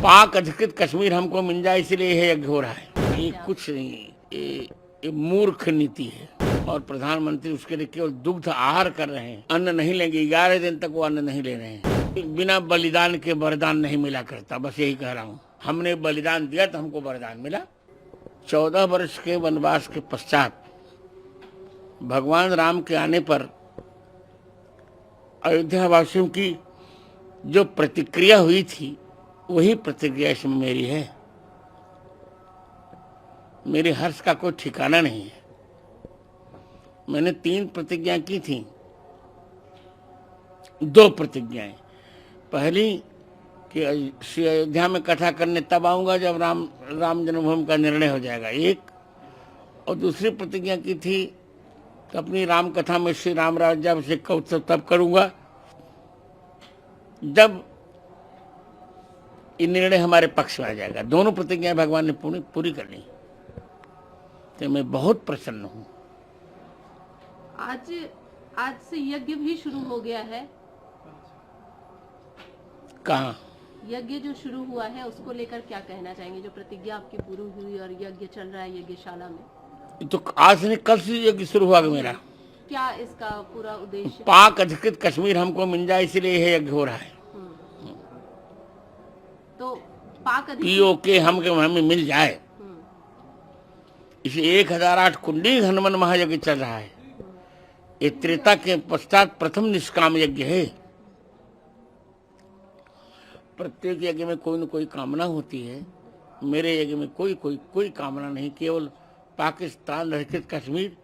पाक अधिकृत कश्मीर हमको मिल जाए इसलिए यह यज्ञ हो रहा है। ये कुछ नहीं, ये मूर्ख नीति है और प्रधानमंत्री उसके लिए केवल दुग्ध आहार कर रहे हैं। अन्न नहीं लेंगे, 11 दिन तक वो अन्न नहीं ले रहे हैं। बिना बलिदान के वरदान नहीं मिला करता, बस यही कह रहा हूँ। हमने बलिदान दिया तो हमको वरदान मिला। 14 वर्ष के वनवास के पश्चात भगवान राम के आने पर अयोध्या वासियों की जो प्रतिक्रिया हुई थी वही प्रतिक्रिया इसमें मेरी है। मेरे हर्ष का कोई ठिकाना नहीं है। मैंने 3 प्रतिज्ञा की थी। 2 प्रतिज्ञाएं, पहली कि श्री अयोध्या में कथा करने तब आऊंगा जब राम जन्मभूमि का निर्णय हो जाएगा, एक। और दूसरी प्रतिज्ञा की थी कि अपनी राम कथा में श्री राम राज्याभिषेक का उत्सव तब करूंगा जब ये निर्णय हमारे पक्ष में आ जाएगा। दोनों प्रतिज्ञाएं भगवान ने पूरी कर ली, तो मैं बहुत प्रसन्न हूँ। आज से यज्ञ भी शुरू हो गया है। कहाँ यज्ञ जो शुरू हुआ है उसको लेकर क्या कहना चाहेंगे? जो प्रतिज्ञा आपकी पूरी हुई और यज्ञ चल रहा है यज्ञशाला में, तो आज नहीं कल से यज्ञ शुरू हुआ मेरा। क्या इसका पूरा उद्देश्य? पाक अधिकृत कश्मीर हमको मिल जाए इसलिए यह यज्ञ हो रहा है। तो पाक POK हमें मिल जाए, इसे 1008 कुंडी हनुमान महायज्ञ चल रहा है। ये त्रेता के पश्चात प्रथम निष्काम यज्ञ है। प्रत्येक यज्ञ में कोई न कोई कामना होती है। मेरे यज्ञ में कोई कामना नहीं, केवल पाकिस्तान अधिकृत कश्मीर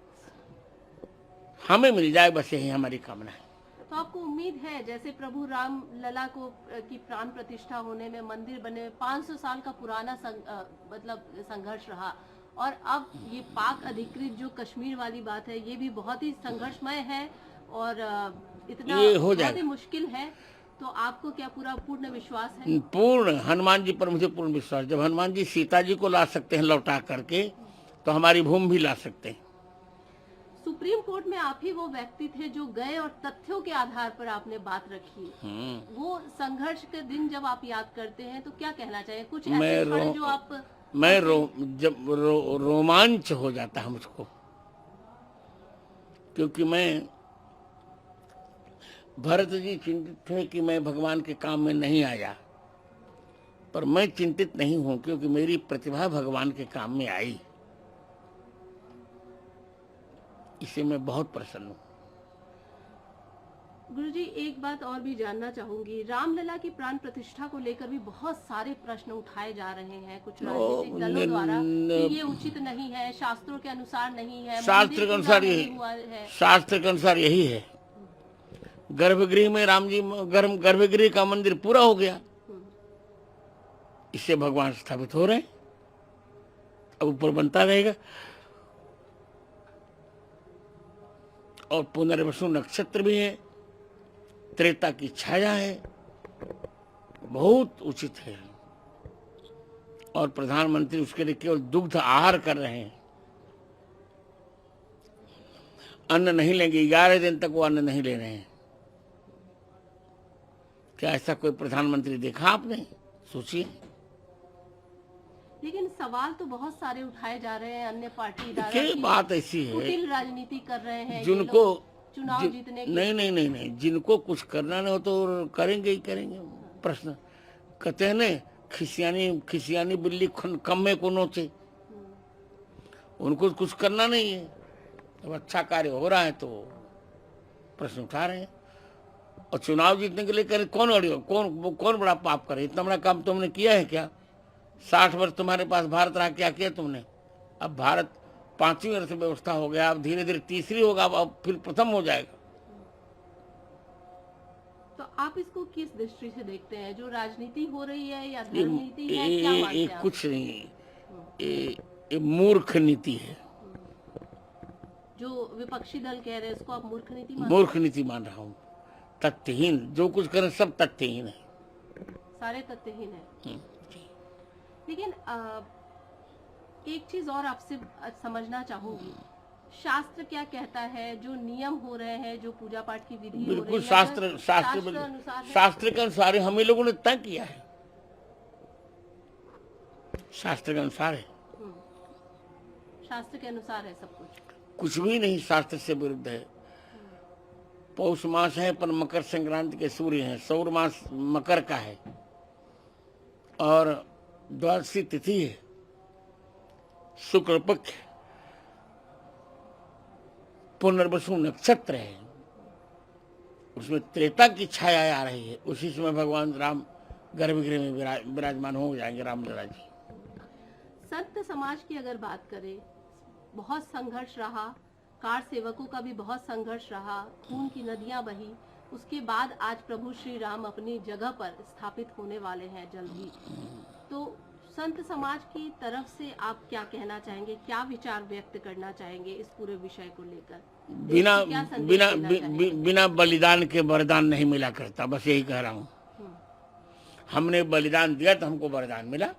हमें मिल जाए, बस यही हमारी कामना है। तो आपको उम्मीद है, जैसे प्रभु राम लला को की प्राण प्रतिष्ठा होने में, मंदिर बने 500 साल का पुराना मतलब संघर्ष रहा, और अब ये पाक अधिकृत जो कश्मीर वाली बात है ये भी बहुत ही संघर्षमय है और इतना बहुत ही मुश्किल है, तो आपको क्या पूरा पूर्ण विश्वास है? पूर्ण, हनुमान जी पर मुझे पूर्ण विश्वास। जब हनुमान जी सीता जी को ला सकते हैं लौटा करके, तो हमारी भूमि भी ला सकते हैं। सुप्रीम कोर्ट में आप ही वो व्यक्ति थे जो गए और तथ्यों के आधार पर आपने बात रखी। वो संघर्ष के दिन जब आप याद करते हैं तो क्या कहना चाहिए? कुछ ऐसे क्षण जो आप जब रोमांच हो जाता है मुझको, क्योंकि मैं भरत जी चिंतित थे कि मैं भगवान के काम में नहीं आया, पर मैं चिंतित नहीं हूं क्योंकि मेरी प्रतिभा भगवान के काम में आई। इसे मैं बहुत प्रसन्न हूँ। गुरुजी, एक बात और भी जानना चाहूंगी। रामलला की प्राण प्रतिष्ठा को लेकर भी बहुत सारे प्रश्न उठाए जा रहे हैं कुछ राजनीतिक दलों द्वारा कि ये उचित नहीं है, शास्त्रों के अनुसार नहीं है, शास्त्र के अनुसार शास्त्र के अनुसार यही है। गर्भगृह में राम जी, गर्भगृह का मंदिर पूरा हो गया, इससे भगवान स्थापित हो रहे हैं, अब ऊपर बनता रहेगा। और पुनर्वसु नक्षत्र भी है, त्रेता की छाया है, बहुत उचित है। और प्रधानमंत्री उसके लिए केवल दुग्ध आहार कर रहे हैं। अन्न नहीं लेंगे, 11 दिन तक वो अन्न नहीं ले रहे हैं। क्या ऐसा कोई प्रधानमंत्री देखा आपने? सोचिए। लेकिन सवाल तो बहुत सारे उठाए जा रहे हैं, अन्य पार्टी की बात ऐसी है, कुटिल राजनीति कर रहे हैं जिनको चुनाव जीतने नहीं, जिनको कुछ करना नहीं हो तो करेंगे ही करेंगे। प्रश्न कहते हैं ना, खिसियानी बिल्ली कम्मे को नोचे। उनको कुछ करना नहीं है, अब अच्छा कार्य हो रहा है तो प्रश्न उठा रहे हैं। और चुनाव जीतने के लिए करें, कौन बड़ा पाप करे? इतना बड़ा काम तुमने किया है क्या? 60 वर्ष तुम्हारे पास भारत रहा, क्या किया तुमने? अब भारत 5वीं अर्थव्यवस्था हो गया, अब धीरे धीरे तीसरी होगा, अब फिर प्रथम हो जाएगा। तो आप इसको किस दृष्टि से देखते हैं? जो राजनीति हो रही है या धर्मनीति है, क्या मानते हैं आप? कुछ नहीं, ये मूर्ख नीति है। जो विपक्षी दल कह रहे हैं उसको आप मूर्ख नीति मान रहा हूँ। तथ्यहीन, जो कुछ करें सब तथ्यहीन है, सारे तथ्यहीन है। लेकिन एक चीज और आपसे समझना चाहूंगी, शास्त्र क्या कहता है? जो नियम हो रहे हैं, जो पूजा पाठ की विधि बिल्कुल हो रही है, शास्त्र के अनुसार हम लोगों ने तय किया है। शास्त्र के अनुसार है, शास्त्र के अनुसार है सब कुछ। कुछ भी नहीं शास्त्र से विरुद्ध है। पौष मास है पर मकर संक्रांति के सूर्य हैं, सौर मास मकर का है और द्वादशी तिथि है, शुक्ल पक्ष, पुनर्वसु नक्षत्र है, उसमें त्रेता की छाया आ रही है। उसी समय भगवान राम गर्भगृह में विराजमान हो जाएंगे, रामलला जी। संत समाज की अगर बात करें, बहुत संघर्ष रहा, कार सेवकों का भी बहुत संघर्ष रहा, खून की नदियां बही, उसके बाद आज प्रभु श्री राम अपनी जगह पर स्थापित होने वाले हैं जल्द ही। तो संत समाज की तरफ से आप क्या कहना चाहेंगे, क्या विचार व्यक्त करना चाहेंगे इस पूरे विषय को लेकर? बिना बिना बिना बलिदान के वरदान नहीं मिला करता, बस यही कह रहा हूँ। हमने बलिदान दिया तो हमको वरदान मिला।